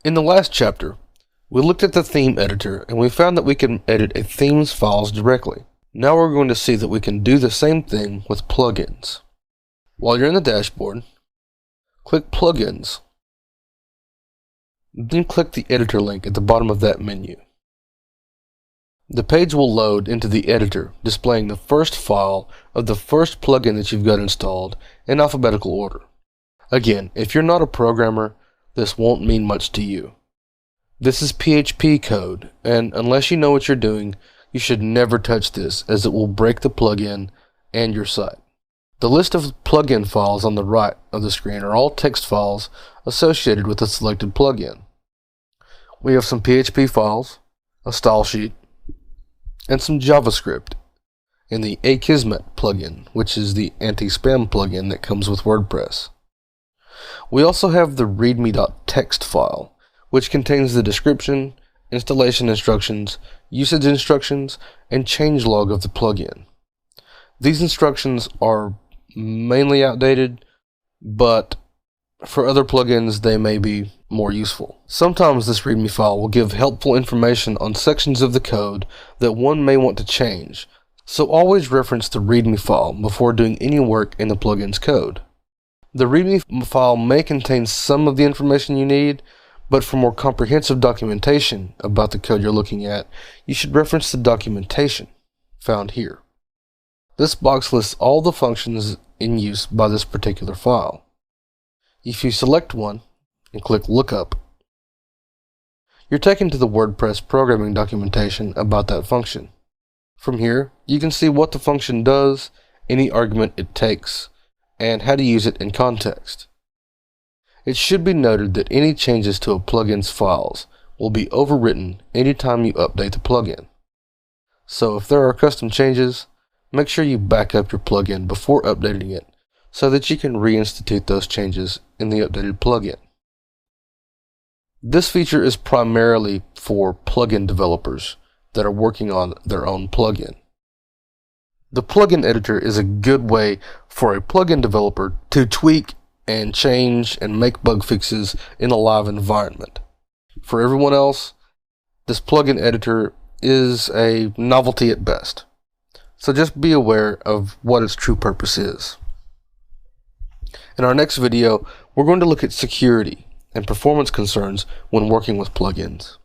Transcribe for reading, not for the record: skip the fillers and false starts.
In the last chapter, we looked at the theme editor and we found that we can edit a theme's files directly. Now we're going to see that we can do the same thing with plugins. While you're in the dashboard, click Plugins. Then click the editor link at the bottom of that menu. The page will load into the editor, displaying the first file of the first plugin that you've got installed in alphabetical order. Again, if you're not a programmer, this won't mean much to you. This is PHP code, and unless you know what you're doing, you should never touch this, as it will break the plugin and your site. The list of plugin files on the right of the screen are all text files associated with the selected plugin. We have some PHP files, a style sheet, and some JavaScript in the Akismet plugin, which is the anti-spam plugin that comes with WordPress. We also have the readme.txt file, which contains the description, installation instructions, usage instructions, and changelog of the plugin. These instructions are mainly outdated, but for other plugins they may be more useful. Sometimes this README file will give helpful information on sections of the code that one may want to change, so always reference the README file before doing any work in the plugin's code. The README file may contain some of the information you need, but for more comprehensive documentation about the code you're looking at, you should reference the documentation found here. This box lists all the functions in use by this particular file. If you select one and click Lookup, you're taken to the WordPress programming documentation about that function. From here, you can see what the function does, any argument it takes, and how to use it in context. It should be noted that any changes to a plugin's files will be overwritten anytime you update the plugin. So if there are custom changes, make sure you back up your plugin before updating it so that you can reinstitute those changes in the updated plugin. This feature is primarily for plugin developers that are working on their own plugin. The plugin editor is a good way for a plugin developer to tweak and change and make bug fixes in a live environment. For everyone else, this plugin editor is a novelty at best. So just be aware of what its true purpose is. In our next video, we're going to look at security and performance concerns when working with plugins.